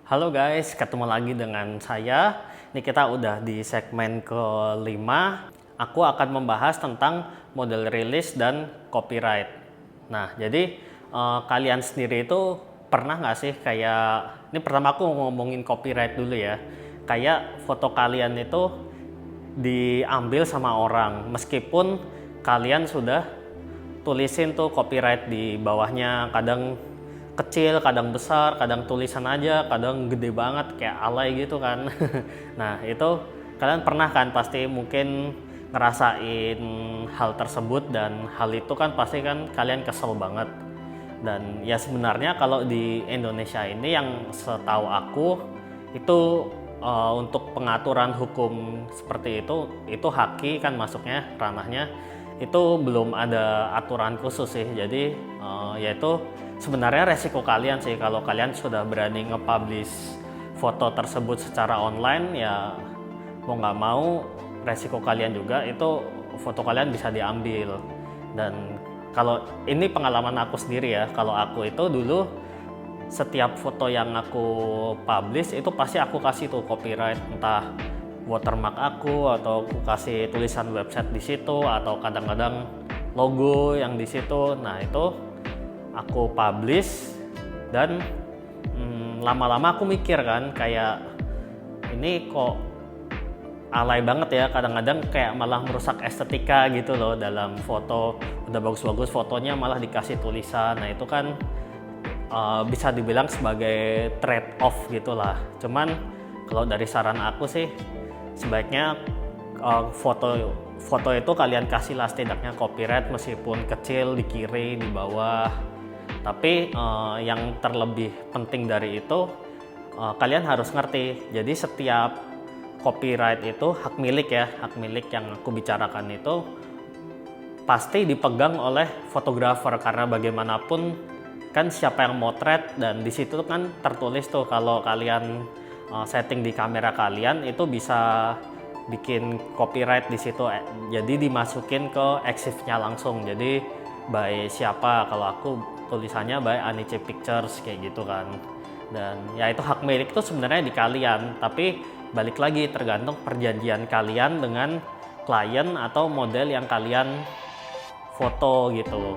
Halo guys, ketemu lagi dengan saya. Ini kita udah di segmen kelima. Aku akan membahas tentang model rilis dan copyright. Nah, jadi kalian sendiri itu pernah nggak sih kayak, ini pertama aku ngomongin copyright dulu ya. Kayak foto kalian itu diambil sama orang, meskipun kalian sudah tulisin tuh copyright di bawahnya, kadang kecil, kadang besar, kadang tulisan aja, kadang gede banget kayak alay gitu kan. Nah, itu kalian pernah kan pasti mungkin ngerasain hal tersebut, dan hal itu kan pasti kan kalian kesel banget. Dan ya sebenarnya kalau di Indonesia ini yang setahu aku itu untuk pengaturan hukum seperti itu haki kan masuknya ranahnya, itu belum ada aturan khusus sih. Jadi yaitu sebenarnya resiko kalian sih, kalau kalian sudah berani nge-publish foto tersebut secara online, ya mau nggak mau resiko kalian juga itu foto kalian bisa diambil. Dan kalau ini pengalaman aku sendiri ya, kalau aku itu dulu setiap foto yang aku publish itu pasti aku kasih tuh copyright, entah watermark aku atau aku kasih tulisan website di situ, atau kadang-kadang logo yang di situ. Nah, itu aku publish, dan lama-lama aku mikir kan kayak ini kok alay banget ya, kadang-kadang kayak malah merusak estetika gitu loh. Dalam foto udah bagus-bagus fotonya malah dikasih tulisan. Nah, itu kan bisa dibilang sebagai trade off gitulah. Cuman kalau dari saran aku sih, sebaiknya foto itu kalian kasih lah setidaknya copyright, meskipun kecil di kiri, di bawah. Tapi yang terlebih penting dari itu, kalian harus ngerti, jadi setiap copyright itu hak milik ya, hak milik yang aku bicarakan itu pasti dipegang oleh fotografer, karena bagaimanapun kan siapa yang motret, dan di situ kan tertulis tuh kalau kalian setting di kamera kalian itu bisa bikin copyright di situ. Jadi dimasukin ke EXIF-nya langsung. Jadi by siapa, kalau aku tulisannya by Anice Pictures kayak gitu kan. Dan ya itu hak milik itu sebenarnya di kalian, tapi balik lagi tergantung perjanjian kalian dengan klien atau model yang kalian foto gitu.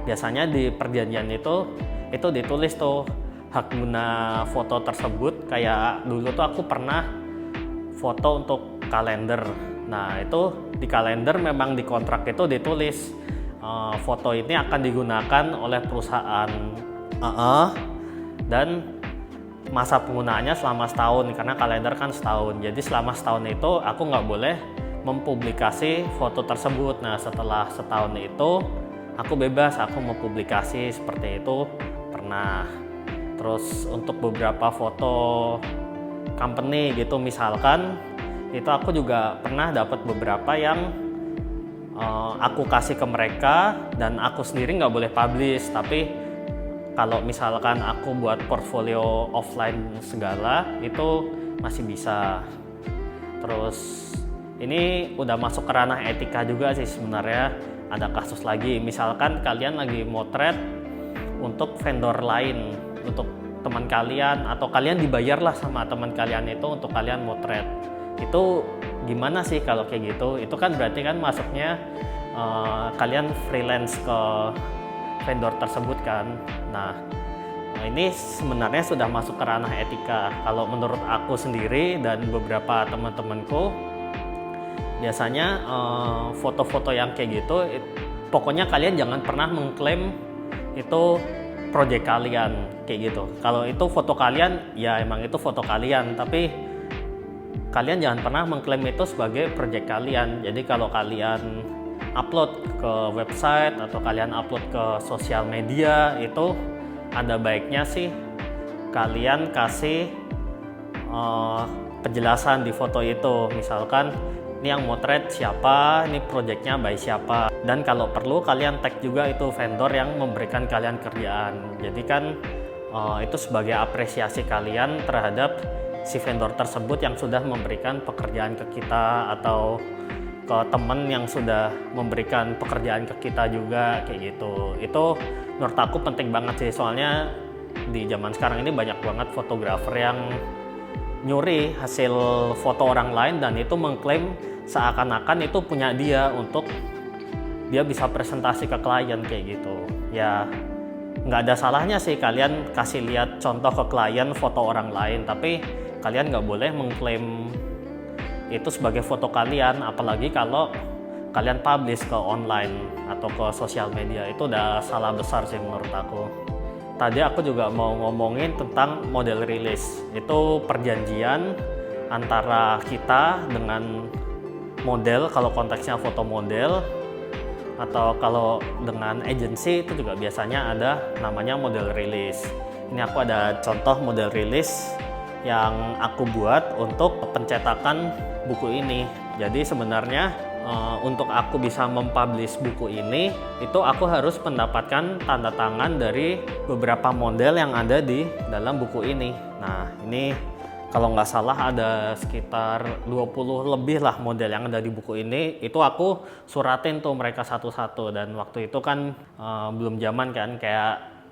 Biasanya di perjanjian itu ditulis tuh hak guna foto tersebut. Kayak dulu tuh aku pernah foto untuk kalender. Nah, itu di kalender memang di kontrak itu ditulis foto ini akan digunakan oleh perusahaan dan masa penggunaannya selama setahun, karena kalender kan setahun. Jadi selama setahun itu aku nggak boleh mempublikasi foto tersebut. Nah, setelah setahun itu aku bebas, aku mau publikasi seperti itu pernah. Terus untuk beberapa foto company gitu misalkan, itu aku juga pernah dapat beberapa yang aku kasih ke mereka dan aku sendiri nggak boleh publish. Tapi kalau misalkan aku buat portfolio offline segala itu masih bisa. Terus ini udah masuk ke ranah etika juga sih sebenarnya. Ada kasus lagi, misalkan kalian lagi motret untuk vendor lain, untuk teman kalian, atau kalian dibayarlah sama teman kalian itu untuk kalian motret. Itu gimana sih kalau kayak gitu? Itu kan berarti kan masuknya kalian freelance ke vendor tersebut kan. Nah, ini sebenarnya sudah masuk ke ranah etika. Kalau menurut aku sendiri dan beberapa teman-temanku, biasanya foto-foto yang kayak gitu, pokoknya kalian jangan pernah mengklaim itu project kalian kayak gitu. Kalau itu foto kalian, ya emang itu foto kalian, tapi kalian jangan pernah mengklaim itu sebagai project kalian. Jadi kalau kalian upload ke website atau kalian upload ke sosial media, itu ada baiknya sih kalian kasih penjelasan di foto itu. Misalkan ini yang motret siapa, ini projectnya by siapa, dan kalau perlu kalian tag juga itu vendor yang memberikan kalian kerjaan. Jadi kan itu sebagai apresiasi kalian terhadap si vendor tersebut yang sudah memberikan pekerjaan ke kita, atau ke temen yang sudah memberikan pekerjaan ke kita juga kayak gitu. Itu menurut aku penting banget sih, soalnya di zaman sekarang ini banyak banget fotografer yang nyuri hasil foto orang lain dan itu mengklaim seakan-akan itu punya dia untuk dia bisa presentasi ke klien kayak gitu. Ya nggak ada salahnya sih kalian kasih lihat contoh ke klien foto orang lain, tapi kalian nggak boleh mengklaim itu sebagai foto kalian, apalagi kalau kalian publish ke online atau ke sosial media. Itu udah salah besar sih menurut aku. Tadi aku juga mau ngomongin tentang model rilis. Itu perjanjian antara kita dengan model kalau konteksnya foto model, atau kalau dengan agensi itu juga biasanya ada namanya model rilis. Ini aku ada contoh model rilis yang aku buat untuk pencetakan buku ini. Jadi sebenarnya untuk aku bisa mempublish buku ini, itu aku harus mendapatkan tanda tangan dari beberapa model yang ada di dalam buku ini. Nah, ini kalau nggak salah ada sekitar 20 lebih lah model yang ada di buku ini. Itu aku suratin tuh mereka satu-satu, dan waktu itu kan belum zaman kan kayak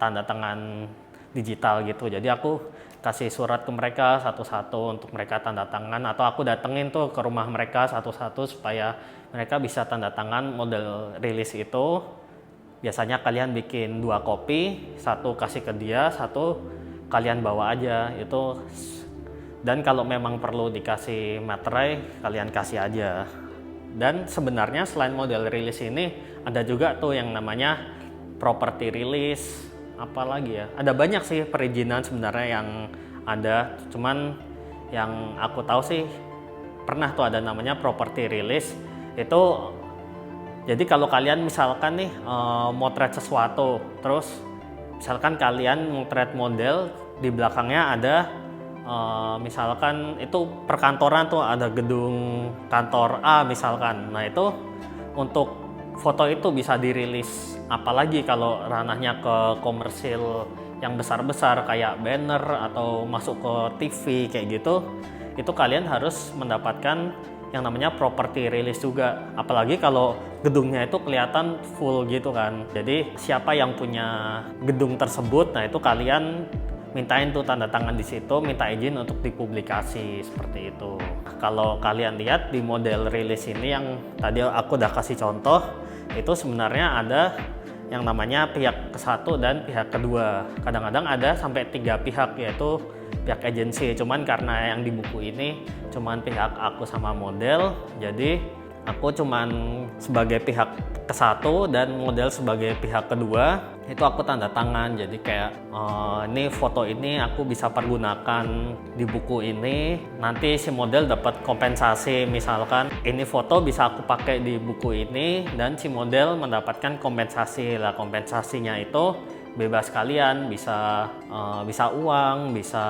tanda tangan digital gitu. Jadi aku kasih surat ke mereka satu-satu untuk mereka tanda tangan, atau aku datengin tuh ke rumah mereka satu-satu supaya mereka bisa tanda tangan model rilis itu. Biasanya kalian bikin 2 kopi, satu kasih ke dia, satu kalian bawa aja itu. Dan kalau memang perlu dikasih materai, kalian kasih aja. Dan sebenarnya selain model rilis ini ada juga tuh yang namanya property release. Apalagi ya, ada banyak sih perizinan sebenarnya yang ada, cuman yang aku tahu sih pernah tuh ada namanya property release. Itu jadi kalau kalian misalkan nih motret sesuatu, terus misalkan kalian motret model, di belakangnya ada misalkan itu perkantoran tuh, ada gedung kantor A misalkan. Nah itu untuk foto itu bisa dirilis, apalagi kalau ranahnya ke komersil yang besar-besar kayak banner atau masuk ke TV kayak gitu, itu kalian harus mendapatkan yang namanya property release juga, apalagi kalau gedungnya itu kelihatan full gitu kan. Jadi siapa yang punya gedung tersebut, nah itu kalian mintain tuh tanda tangan di situ, minta izin untuk dipublikasi seperti itu. Kalau kalian lihat di model rilis ini yang tadi aku udah kasih contoh, itu sebenarnya ada yang namanya pihak ke-1 dan pihak kedua. Kadang-kadang ada sampai 3 pihak, yaitu pihak agensi. Cuman karena yang di buku ini cuman pihak aku sama model, jadi aku cuman sebagai pihak ke-1 dan model sebagai pihak kedua. Itu aku tanda tangan, jadi kayak ini foto ini aku bisa pergunakan di buku ini, nanti si model dapat kompensasi. Misalkan ini foto bisa aku pakai di buku ini dan si model mendapatkan kompensasi lah. Kompensasinya itu bebas kalian, bisa uang, bisa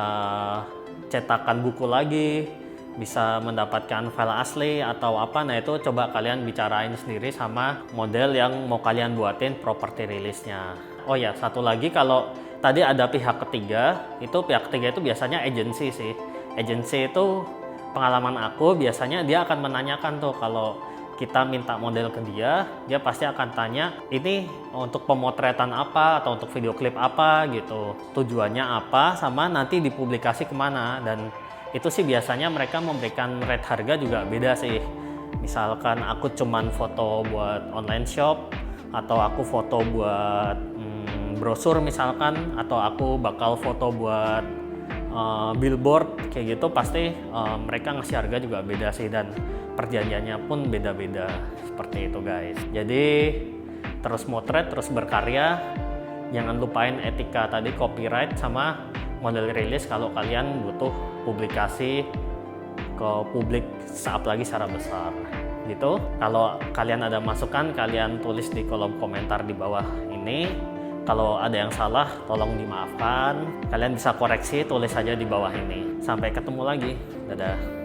cetakan buku lagi, bisa mendapatkan file asli atau apa. Nah itu coba kalian bicarain sendiri sama model yang mau kalian buatin property release-nya. Oh ya, satu lagi, kalau tadi ada pihak ketiga, itu pihak ketiga itu biasanya agensi sih. Agensi itu pengalaman aku biasanya dia akan menanyakan tuh, kalau kita minta model ke dia, dia pasti akan tanya ini untuk pemotretan apa atau untuk video klip apa gitu, tujuannya apa, sama nanti dipublikasi kemana. Dan itu sih biasanya mereka memberikan rate harga juga beda sih. Misalkan aku cuman foto buat online shop, atau aku foto buat brosur misalkan, atau aku bakal foto buat billboard kayak gitu, pasti mereka ngasih harga juga beda sih, dan perjanjiannya pun beda-beda seperti itu guys. Jadi terus motret, terus berkarya, jangan lupain etika tadi, copyright sama model rilis kalau kalian butuh publikasi ke publik, apalagi secara besar gitu. Kalau kalian ada masukan, kalian tulis di kolom komentar di bawah ini. Kalau ada yang salah, tolong dimaafkan. Kalian bisa koreksi, tulis saja di bawah ini. Sampai ketemu lagi. Dadah.